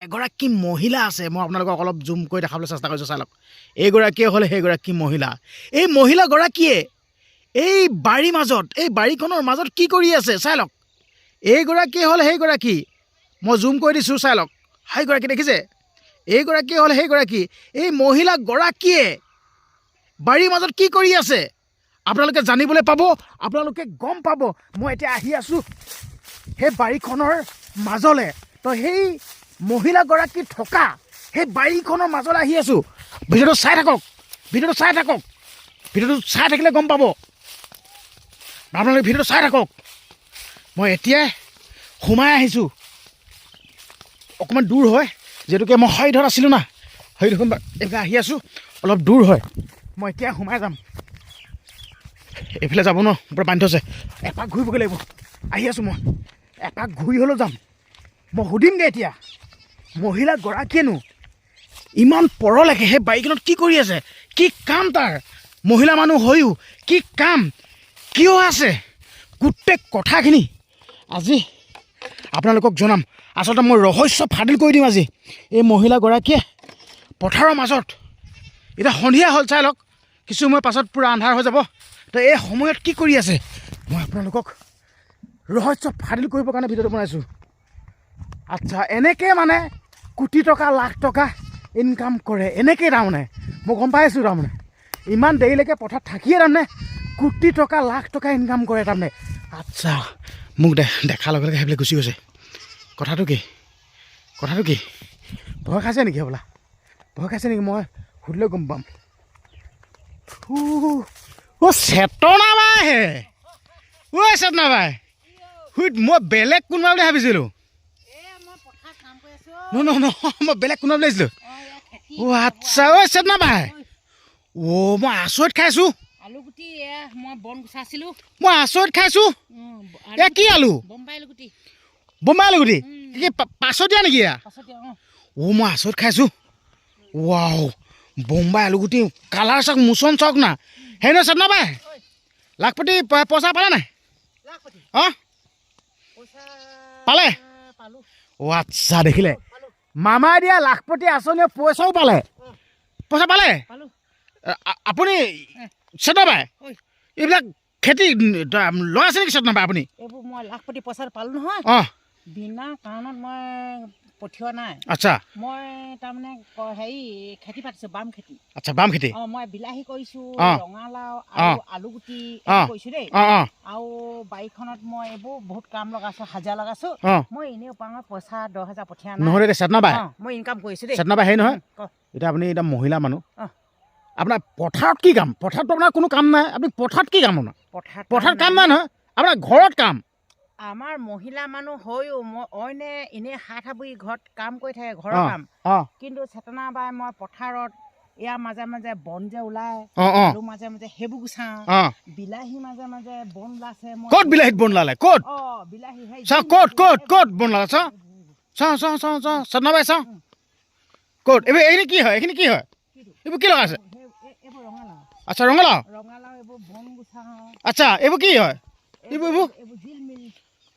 এগৰাকী মহিলা আছে, মই আপোনালোকক অলপ জুম কৰি দেখাবলৈ চেষ্টা কৰিছোঁ, চাই লওক। এইগৰাকীয়ে হ'লে সেইগৰাকী মহিলা। এই মহিলাগৰাকীয়ে এই বাৰীৰ মাজত, এই বাৰীখনৰ মাজত কি কৰি আছে চাই লওক। এইগৰাকীয়ে হ'ল সেইগৰাকী, মই জুম কৰি দিছোঁ, চাই লওক। সেইগৰাকী দেখিছে, এইগৰাকীয়ে হ'ল সেইগৰাকী। এই মহিলাগৰাকীয়ে বাৰীৰ মাজত কি কৰি আছে আপোনালোকে জানিবলৈ পাব, আপোনালোকে গম পাব। মই এতিয়া আহি আছোঁ সেই বাৰীখনৰ মাজলৈ। তো সেই মহিলাগৰাকী থকা সেই বাৰীখনৰ মাজলৈ আহি আছোঁ। ভিডিঅ'টো চাই থাকক, ভিডিঅ'টো চাই থাকক, ভিডিঅ'টো চাই থাকিলে গম পাব। আপোনালোকে ভিডিঅ'টো চাই থাকক। মই এতিয়াই সোমাই আহিছোঁ, অকণমান দূৰ হয়, যিহেতুকে মই হৰিধত আছিলোঁ না, হৰিধত এনেকৈ আহি আছোঁ, অলপ দূৰ হয়। মই এতিয়া সোমাই যাম। এইফালে যাব ন, পূৰা বান্ধি থৈছে। এপাক ঘূৰিবগৈ লাগিব। আহি আছোঁ মই, এপাক ঘূৰি হ'লেও যাম। মই সুধিমগৈ এতিয়া মহিলাগৰাকীয়েনো ইমান পৰলৈকে সেই বাৰীখনত কি কৰি আছে, কি কাম তাৰ, মহিলা মানুহ হৈও কি কাম, কিয় আছে, গোটেই কথাখিনি আজি আপোনালোকক জনাম। আচলতে মই ৰহস্য ফাদিল কৰি দিম আজি। এই মহিলাগৰাকীয়ে পথাৰৰ মাজত, এতিয়া সন্ধিয়া হ'ল, চাই লওক, কিছু সময় পাছত পূৰা আন্ধাৰ হৈ যাব। তো এই সময়ত কি কৰি আছে মই আপোনালোকক ৰহস্য ফাদিল কৰিবৰ কাৰণে ভিডিঅ'টো বনাইছোঁ। আচ্ছা, এনেকৈ মানে কোটি টকা লাখ টকা ইনকাম কৰে, এনেকৈ তাৰমানে মই গম পাই আছোঁ। তাৰমানে ইমান দেৰিলৈকে পথাৰত থাকিয়ে তাৰমানে কোটি টকা লাখ টকা ইনকাম কৰে তাৰমানে। আচ্ছা, মোক দেখাৰ লগে লগে সেইবিলাক গুচি গৈছে। কথাটো কি, কথাটো কি, ভয় খাইছে নেকি হ'বলা, ভয় খাইছে নেকি? মই সুধিলে গম পাম। অ' চেতনা বাই হে, অ' চেতনা বাই, মই বেলেগ কোনোবা বুলি ভাবিছিলোঁ। মই বেলেগ কোনোবা বুলি ভাবিছিলোঁ। অ' আচ্ছা, অ' চেতনা বাই, অ' মই আচৰিত খাইছোঁ। আলুগুটি মই বন গুচাইছিলোঁ, মই আচৰিত খাইছোঁ। এয়া কি আলু? বম্বাই আলুগুটি। বম্বাই আলুগুটি কি পাছত দিয়া নেকি? অ' মই আচৰিত খাইছোঁ। ৱাও, বম্বাই আলুগুটি কালাৰ চাওক, মোচন চাওক না। সেই নহয় চেতনা বাই, লাখপতি পইচা পালে নাই? অঁ পালে? অ' আচ্ছা, দেখিলে মামাই দিয়া লাখপতি আঁচনিয়ে পইচাও পালে, পইচা পালে। আপুনি চেতনা বাই এইবিলাক খেতি লগাইছে নেকি চেতনা বাই আপুনি? এইবোৰ মই লাখপতি পইচা পালোঁ নহয়, অঁ বিনা কাৰণত মই পঠিওৱা নাই। আচ্ছা, মই তাৰমানে হেৰি খেতি পাতিছোঁ, বাম খেতি। আচ্ছা, বাম খেতি। অঁ, মই বিলাহী কৰিছোঁ, অঁ ৰঙালাও অঁ আৰু আলুগুটি অঁ কৰিছোঁ দেই। অঁ অঁ আৰু বাৰীখনত মই এইবোৰ বহুত কাম লগাইছোঁ, হাজিৰা লগাইছোঁ। অঁ মই এনেই উপাঙত পইচা 10,000 পঠিওৱা নহয় নাই। দেই চেতনা বাই, মই ইনকাম কৰিছোঁ দেই। চেতনা বাই হেৰি নহয়, ক এতিয়া আপুনি এতিয়া মহিলা মানুহ, অঁ আপোনাৰ পথাৰত কি কাম? পথাৰততো আপোনাৰ কোনো কাম নাই, আপুনি পথাৰত কি কাম? আপোনাৰ পথাৰত কাম নাই নহয়, আপোনাৰ ঘৰত কাম। আমাৰ মহিলা মানুহ হৈও মই অইনে এনেই হাত সাবৰি ঘৰত কাম কৰি থাকে, ঘৰৰ অঁ কাম। অঁ কিন্তু চেতনা বাই মই পথাৰত ইয়াৰ মাজে মাজে বন যে ওলায়, অঁ অঁ আলু মাজে মাজে সেইবোৰ গুচাওঁ, অঁ বিলাহী মাজে মাজে বন ওলাইছে। মই ক'ত বিলাহীত বন ওলালে? ক'ত অঁ বিলাহী সেই চাওঁ, ক'ত ক'ত ক'ত বন ওলালে? চাওঁ চাওঁ চাওঁ চাওঁ চাওঁ চেতনা বাই চাওঁ, ক'ত? এইখিনি কি হয়? এইখিনি কি হয়? এইবোৰ কি লগাইছে? এইবোৰ ৰঙালাও। আচ্ছা, ৰঙালাও। ৰঙালাও এইবোৰ বন গুচাওঁ। আচ্ছা, এইবোৰ কি হয়? এইবোৰ এইবোৰ জিলমিল।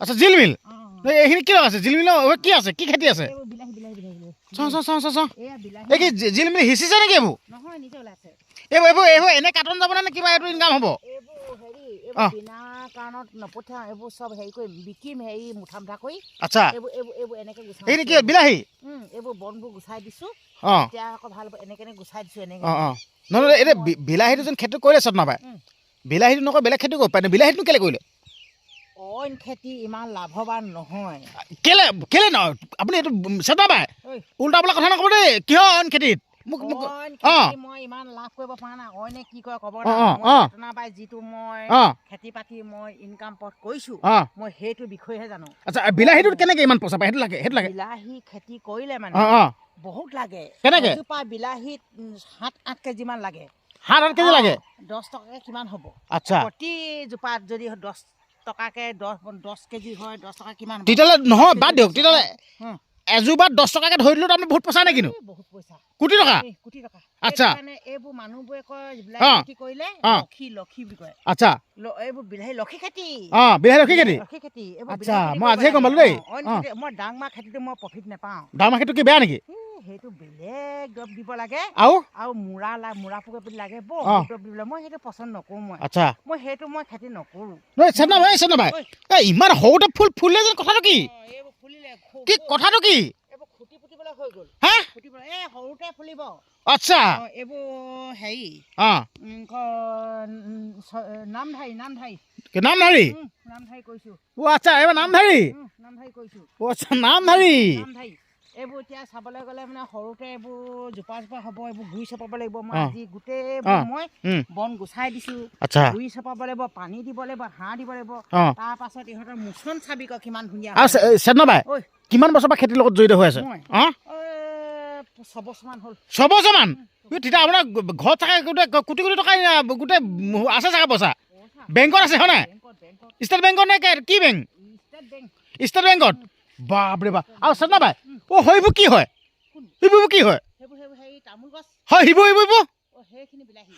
আচ্ছা, জিলমিল। অঁ এইখিনি কি লগাইছে? জিলমিলৰ কি আছে? কি খেতি আছে? এইবোৰ বিলাহী বিলাহী বিলাহী। চাওঁ চাওঁ চাওঁ চাওঁ চাওঁ, এয়া বিলাহী এই কি জিলমিল সিঁচিছে নেকি? এইবোৰ নহয়, নিজে ওলাইছে। এইবোৰ এইবোৰ এইবোৰ এনে কাৰ্টন যাব নে কিবা এইটো ইনকাম হ'ব? এইবোৰ হেৰি, অঁ এইবোৰ বিনা কাৰণত নপঠিয়াওঁ। এইবোৰ চব হেৰি কৰি বিকিম, হেৰি মুঠা মুঠা কৰি। আচ্ছা, এইবোৰ এইবোৰ এইবোৰ এনেকৈ গুচাওঁ। এইখিনি কি বিলাহী? এইবোৰ বনবোৰ গুচাই দিছোঁ। অঁ এতিয়া আকৌ ভাল হ'ব, এনেকৈ গুচাই দিছোঁ এনেকৈ। অঁ অঁ নহয়, এতিয়া বিলাহীটো যেন খেতি কৰিলে চেতনা বাই, বিলাহীটো নকয় বেলেগ খেতি কৰিব পাৰে। বিলাহীটো কেলৈ কৰিলে? অইন খেতি ইমান লাভৱান নহয়। কেলে কেলে নহয় আপুনি এইটো চেতনা বাই উল্টা বোলা কথা নক'ব দেই। কিহৰ অইন খেতিত মোক অইন অঁ খেতি মই ইমান লাভ কৰিব পৰা নাই। অইনে কি কৰে ক'ব অঁ না। অঁ মই অঁ চেতনা বাই যিটো মই অঁ খেতি পাতি মই ইনকাম পথ কৰিছোঁ, অঁ মই সেইটো বিষয়েহে জানো। আচ্ছা, বিলাহীটোত কেনেকৈ ইমান পইচা পায়? সেইটো লাগে, সেইটো লাগে। বিলাহী খেতি কৰিলে মানে অঁ অঁ বহুত লাগে। কেনেকৈ? এজোপা বিলাহীত 7-8 কেজিমান লাগে। 7-8 কেজি লাগে? 10 টকাকৈ কিমান হ'ব? আচ্ছা, প্ৰতিজোপাত যদি 10 টকাকৈ 10 কেজি হয়, 10 টকা কিমান হ'ব? তেতিয়াহ'লে নহয়, বাদ দিয়ক। তেতিয়াহ'লে হুম, এজোপাত 10 টকাকৈ ধৰি দিলেও তাৰমানে বহুত পইচা নে কিনো? বহুত পইচা, কোটি টকা? কোটি টকা। আচ্ছা সেইকাৰণে এইবোৰ মানুহবোৰে কয় অ। বিলাহী খেতি কৰিলে অ। লক্ষী বুলি কয় আচ্ছা এইবোৰ বিলাহী লক্ষী খেতি বিলাহী ৰখি খেতি লক্ষী খেতি আচ্ছা, মই আজিহে গম পালো দেই। অ। মই ডাং মাহ খেতিটো মই প্ৰফিট নাপাওঁ ডাঙৰ খেতিটো কি বেয়া নেকি সেইটো বেলেগ দৰৱ দিব লাগে আৰু আৰু মূৰা পোকে লাগে বৰ অ। দৰৱ দিব লাগে মই সেইটো পচন্দ নকৰোঁ আচ্ছা মই খেতি নকৰোঁ চেতনা বাই ইমান সৰুতে ফুলিলে যেন কথাটো কি এইবোৰ ফুলিলে কি কথাটো কি এইবোৰ খুটি পুতিবলৈ হৈ গ'ল হা ফুটিবলৈ এই সৰুতে ফুলিব আচ্ছা এইবোৰ হেৰি অ নামধাৰী নামধাৰী কৈছোঁ আচ্ছা এইবাৰ নামধাৰী নামধাৰী কৈছোঁ আচ্ছা নামধাৰী নামধাৰী এইবোৰ এতিয়া চাবলৈ গ'লে মানে সৰুতে এইবোৰ জোপা হ'ব এইবোৰ গুৰি চপাব লাগিব মই অ। আজি গোটেই মই উম। বন গুচাই দিছোঁ আচ্ছা গুৰি চপাব লাগিব পানী দিব লাগিব হাঁহ দিব লাগিব অ তাৰ পাছত ইহঁতৰ মোচন চাবি ক কিমান ধুনীয়া আৰু চেতনা বাই ঐ কিমান বছৰ পৰা খেতিৰ লগত জড়িত হৈ আছে মই অ 6 বছৰমান হ'ল 6 বছৰমান তেতিয়া আপোনাৰ ঘৰত থাকে গোটেই কোটি কোটি টকা গোটেই আছে চাগে পইচা বেংকত আছে হয় নাই ষ্টেট বেংকত নে কি বেংক ষ্টেট বেংকত বাপৰে বাপ আৰু চেতনা বাই সেইবোৰ কি হয় সেইবোৰ কি হয় তামোল গছ হয় সেইবোৰ সেইখিনি বিলাহী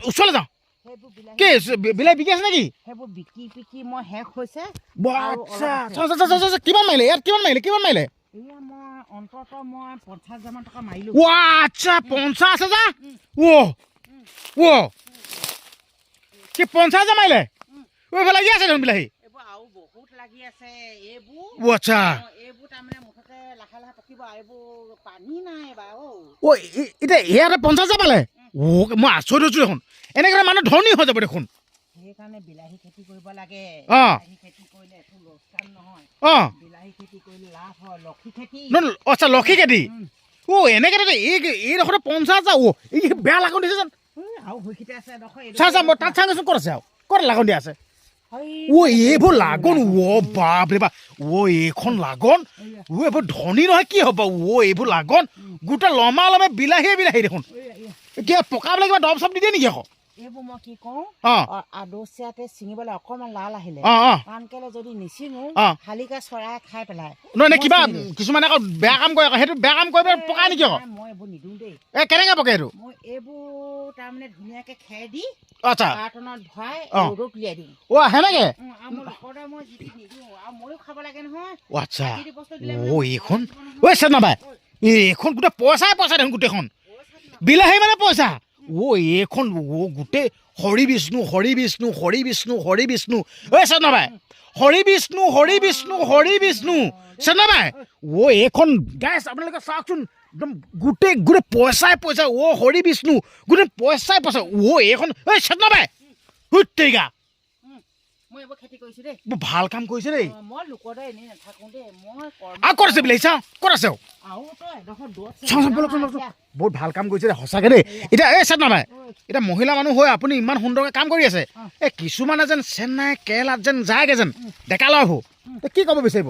ওচৰলৈ যাওঁ সেইবোৰ বিলাহী কি বিলাহী বিকি আছে নেকি সেইবোৰ বিকি মই শেষ হৈছে আচ্ছা কিমান মাৰিলে ইয়াত কিমান মাৰিলে এয়া মই অন্ততঃ মই 50,000 টকা মাৰিলোঁ আচ্ছা 50,000 কি 50,000 মাৰিলে এইফালে লাগি আছে দেখোন বিলাহী এইবোৰ আৰু বহুত লাগি আছে এইবোৰ আচ্ছা এইবোৰ তাৰমানে মুঠতে লাহে লাহে পকিব এইবোৰ পানী নাই বাৰু এতিয়া ইয়াতে 50,000 পালে মই আচৰিত হৈছোঁ দেখোন এনেকৈ মানুহ ধনী হৈ যাব দেখোন সেইকাৰণে বিলাহী খেতি কৰিব লাগে অ বিলাহী খেতি কৰিলে একো লোকচান নহয় অ বিলাহী খেতি কৰিলে লাভ হয় লক্ষী খেতি আচ্ছা লক্ষী খেতি এনেকৈ এইডোখৰতে 50,000 এই বেয়া লাগন দিছে যেন আৰু হৈখিতে আছে মই তাত চাওঁচোন ক'ত আছে আৰু ক'ত লাগন দিয়া আছে এইবোৰ লাগন বাপৰে বাপ এইখন লাগন এইবোৰ ধনী নহয় কি হ'ব এইবোৰ লাগন গোটেই লমালমে বিলাহী দেখোন কিবা পকাবলৈ কিবা দৰৱ চৰব দি দিয়ে নেকি আকৌ এইবোৰ মই কি কওঁ আদচিয়াতে ছিঙিবলৈ অকণমান লাল আহিলে কাৰণ কেলে যদি নিছিঙো শালিকা চৰাই খাই পেলাই নহয় কিবা কিছুমানে আকৌ বেয়া কাম কৰে আকৌ সেইটো বেয়া কাম কৰি পকাই নেকি আকৌ মই এইবোৰ নিদিওঁ দেই কেনেকৈ পকে এইটো মই এইবোৰ তাৰমানে ধুনীয়াকৈ খেৰ দি আচ্ছা কাৰ্টনত ভৰাই ৰ'দত উলিয়াই দিওঁ সেনেকৈ আৰু মই লোকৰদৰে মই যি নিদিওঁ আৰু ময়ো খাব লাগে নহয় আচ্ছা যিটো বস্তু দিলে এইখন চেতনা বাই এইখন গোটেই পইচাই দেখোন গোটেইখন বিলাহী মানে পইচা এইখন গোটেই হৰি বিষ্ণু চেতনা বাই হৰি বিষ্ণু চেতনা বাই এইখন গাইছ আপোনালোকে চাওকচোন একদম গোটেই পইচাই হৰি বিষ্ণু গোটেই পইচাই এইখন চেতনা বাই হুত্তেৰিকা মই এইবোৰ খেতি কৰিছোঁ দেই ভাল কাম কৰিছে দেই মই লোকৰদৰে এনেই নাথাকোঁ দেই মই আৰু ক'ত আছে বিলাহী চাওঁ ক'ত আছে আৰু তই এডোখৰ দূৰত বহুত ভাল কাম কৰিছে দেই সঁচাকৈ দেই এতিয়া চেতনা বাই এতিয়া মহিলা মানুহ হৈ আপুনি ইমান সুন্দৰকৈ কাম কৰি আছে কিছুমানে যেন চেন্নাই কেৰেলাত যেন যায়গৈ যেন ডেকা ল'ৰাবোৰ কি ক'ব বিচাৰিব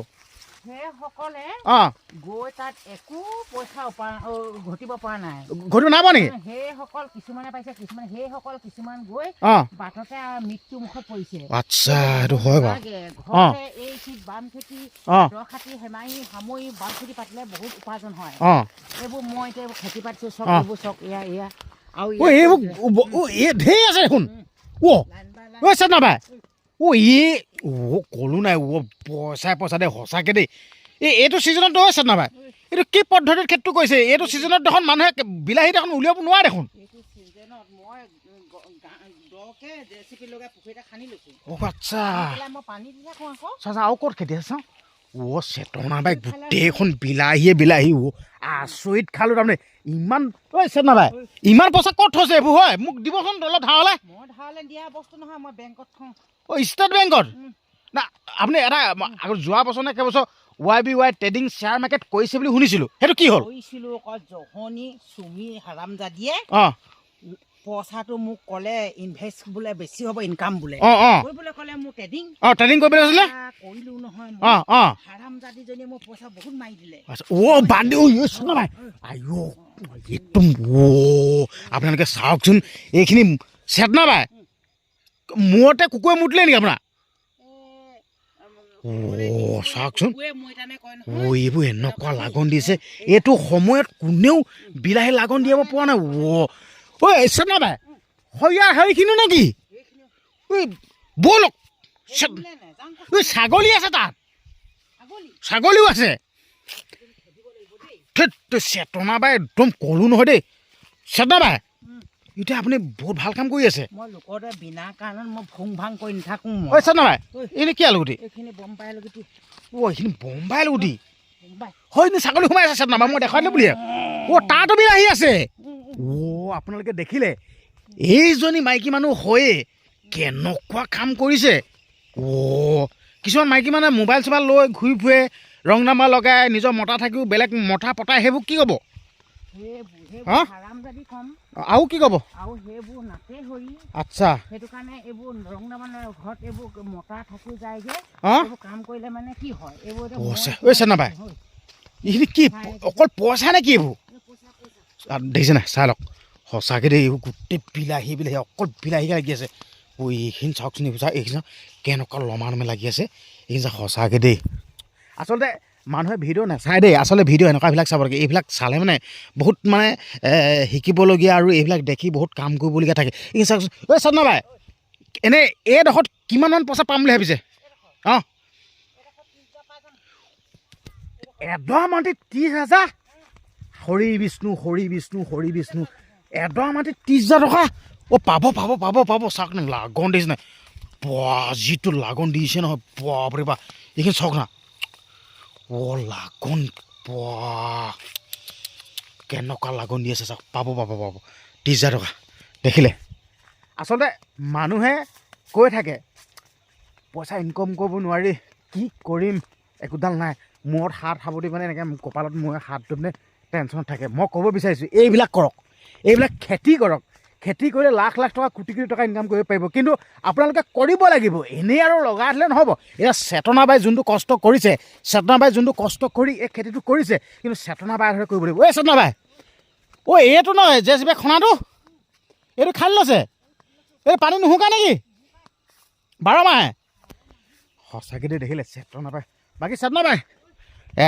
সেইসকলে অঁ গৈ তাত একো পইচা ঘটিব পৰা নাই ঘটিব নাই পোৱা নেকি সেইসকল কিছুমানে পাইছে কিছুমান গৈ বাটতে মৃত্যু মুখত পৰিছে আচ্ছা এইটো হয় বাৰু ঘৰতে এই বাম খেতি দ খেতি হেমাৰি সামৰি বাম খেতি পাতিলে বহুত উপাৰ্জন হয় এইবোৰ মই এতিয়া খেতি পাতিছোঁ চব এইবোৰ চক এয়া আৰু এইবোৰ ঢেৰ আছে দেখোন চেতনা বাই ক'লো নাই পইচা দেই সঁচাকৈ দেই এইটো ছিজনত চেতনা বাই এইটো কি পদ্ধতিত খেতিটো কৰিছে এইটো ছিজনত দেখোন মানুহে বিলাহী দেখোন উলিয়াব নোৱাৰে দেখোন আচ্ছা আৰু ক'ত খেতি আছে চেতনা বাই গোটেইখন বিলাহী আচৰিত খালোঁ তাৰমানে ইমান চেতনা বাই ইমান পইচা ক'ত থৈছে এইবোৰ হয় মোক দিবচোন অলপ ধাৰলৈ মই ধাৰলৈ দিয়া বস্তু নহয় মই বেংকত থওঁ ষ্টেট বেংকত না আপুনি এটা যোৱা বছৰ নে কেইবছৰ YBY ট্ৰেডিং শ্বেয়াৰ মাৰ্কেট কৰিছে বুলি শুনিছিলোঁ সেইটো কি হ'ল কৰিছিলোঁ জহনি চুমি হাৰামজাদিয়ে পইচাটো মোক ক'লে ইনভেষ্ট বোলে বেছি হ'ব ইনকাম বোলে কৰিবলৈ ক'লে মোক ট্ৰেডিং কৰিবলৈ আছিলে কৰিলোঁ নহয় হাৰামজাদিজনীয়ে মোক পইচা বহুত মাৰি দিলে একদম আপোনালোকে চাওকচোন এইখিনি চেতনা বাই মূৰতে কুকুৰে মুতিলে নেকি আপোনাৰ চাওকচোন এইবোৰ এনেকুৱা লাগন দিছে এইটো সময়ত কোনেও বিলাহী লাগন দিয়াব পৰা নাই ঐ চেতনা বাই সৰিয়া সেইখিনি নেকি ঐ ব'লক ঐ ছাগলী আছে তাত ছাগলীও আছে চেতনা বাই একদম ক'লো নহয় দেই চেতনা বাই এতিয়া আপুনি বহুত ভাল কাম কৰি আছে মই লোকতে বিনা কাৰণত মই ভুং ভাং কৰি নাথাকোঁ ঐ চেতনা বাই এনে কি আলুগুটি এইখিনি বম্বাই আলুগুটি এইখিনি বম্বাই আলুগুটি হয় নে ছাগলী সোমাই আছে চেতনা বাই মই দেখাই দিলোঁ বুলি তাতো বিলাহী আছে আপোনালোকে দেখিলে এইজনী মাইকী মানুহ হৈয়ে কেনেকুৱা কাম কৰিছে কিছুমান মাইকী মানে মোবাইল চোবাইল লৈ ঘূৰি ফুৰে ৰং নাম্বাৰ লগাই নিজৰ মতা থাকিও বেলেগ মতা পতাই সেইবোৰ কি ক'ব আৰু কি ক'ব আচ্ছা সেইটো কাৰণে এইবোৰ ৰং নাম্বাৰ ঘৰত এইবোৰ মতা থাকি যায় যে কাম কৰিলে মানে কি হয় এইবোৰ চেতনা বাই এইখিনি কি অকল পইচা নে কি এইবোৰ দেখিছে নাই চাই লওক সঁচাকৈ দেই এইবোৰ গোটেই বিলাহী অকল বিলাহীকে লাগি আছে এইখিনি চাওকচোন এইখিনি চাওক কেনেকুৱা লমা নমে লাগি আছে এইখিনি চাওক সঁচাকৈ দেই আচলতে মানুহে ভিডিঅ' নাচায় দেই আচলতে ভিডিঅ' এনেকুৱাবিলাক চাব লাগে এইবিলাক চালে মানে বহুত মানে শিকিবলগীয়া আৰু এইবিলাক দেখি বহুত কাম কৰিবলগীয়া থাকে এইখিনি চাওকচোন ঐ চেতনা বাই এনেই এইডোখৰত কিমানমান পইচা পাম বুলি ভাবিছে এডৰা মাটিত 30,000 হৰি বিষ্ণু এডৰা মাটিত 30,000 টকা পাব চাওক না লাগন দিছে নাই যিটো লাগন দিছে নহয় বাপৰে বাপ এইখিনি চাওক না লাগন কেনেকুৱা লাগন দি আছে চাওক পাব 30,000 টকা দেখিলে আচলতে মানুহে কৈ থাকে পইচা ইনকম কৰিব নোৱাৰি কি কৰিম একোডাল নাই মূৰত হাত সাৱটি মানে এনেকৈ কপালত মই হাতটো মানে টেনশ্যনত থাকে মই ক'ব বিচাৰিছোঁ এইবিলাক কৰক এইবিলাক খেতি কৰক খেতি কৰিলে লাখ টকা কোটি টকা ইনকাম কৰিব পাৰিব কিন্তু আপোনালোকে কৰিব লাগিব এনেই আৰু লগাই দিলে নহ'ব এতিয়া চেতনা বাই যোনটো কষ্ট কৰিছে চেতনা বাই যোনটো কষ্ট কৰি এই খেতিটো কৰিছে কিন্তু চেতনা বাই ধৰে কৰিব লাগিব চেতনা বাই এইটো নহয় জেচিবি খনাটো এইটো খালি লৈছে এই পানী নুশুকাই নেকি 12 মাহে সঁচাকৈ দেই দেখিলে চেতনা বাই বাকী চেতনা বাই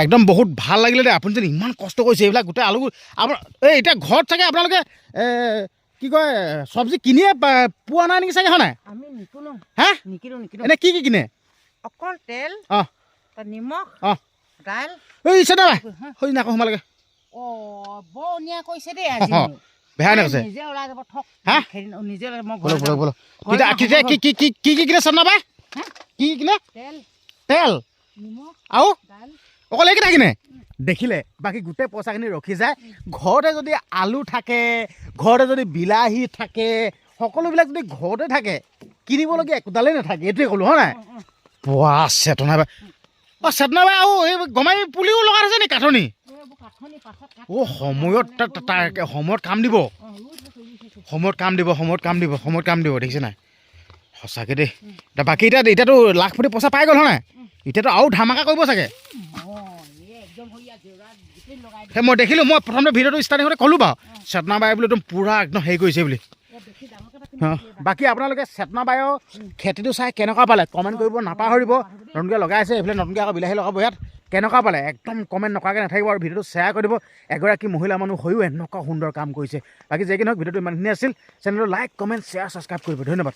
একদম বহুত ভাল লাগিলে দেই আপুনি যদি ইমান কষ্ট কৰিছে এইবিলাক গোটেই আলু আপোনাৰ এতিয়া ঘৰত চাগে আপোনালোকে কি কয় চব্জি কিনিয়ে পোৱা নাই নেকি চাগে হয় নাই আমি নিকিনো হা নিকিনো এনে কি কিনে অকল তেল নিমখ দাইল চেতনা বাই হৈ নাকো সোমালেগে বৰ অন্যায় কৰিছে দেই আজি বেয়া নাকৈছে নিজে ওলাই যাব ঠক নিজে কি কিনে চেতনা বাই কি কিনে তেল নিমখ আৰু দাইল অকল এইকেইটা কিনে দেখিলে বাকী গোটেই পইচাখিনি ৰখি যায় ঘৰতে যদি আলু থাকে ঘৰতে যদি বিলাহী থাকে সকলোবিলাক যদি ঘৰতে থাকে কিনিবলগীয়া একোডালেই নাথাকে এইটোৱে ক'লোঁ হয় নাই চেতনা বাই চেতনা বাই আৰু এই গমাই পুলিও লগাই আছে নি কাঠনি সময়ত কাম দিব দেখিছে নাই সঁচাকৈ দেই বাকী এতিয়াতো লাখপতি পইচা পাই গ'ল হয় নাই এতিয়াতো আৰু ধামাকা কৰিব চাগে মই দেখিলোঁ মই প্ৰথমতে ভিডিঅ'টো ষ্টাৰ্টিং কৰোঁতে ক'লোঁ বাৰু চেতনা বাই বোলে একদম পূৰা একদম হেৰি কৰিছে বুলি বাকী আপোনালোকে চেতনা বায়ৰ খেতিটো চাই কেনেকুৱা পালে কমেণ্ট কৰিব নাপাহৰিব নতুনকৈ লগাই আছে এইফালে নতুনকৈ আকৌ বিলাহী লগাব ইয়াত কেনেকুৱা পালে একদম কমেণ্ট নকৰাকৈ নাথাকিব আৰু ভিডিঅ'টো শ্বেয়াৰ কৰি দিব এগৰাকী মহিলা মানুহ হৈও এনেকুৱা সুন্দৰ কাম কৰিছে বাকী যে কি নহওক ভিডিঅ'টো ইমানখিনি আছিল চেনেলটো লাইক কমেণ্ট শ্বেয়াৰ ছাবস্ক্ৰাইব কৰিব ধন্যবাদ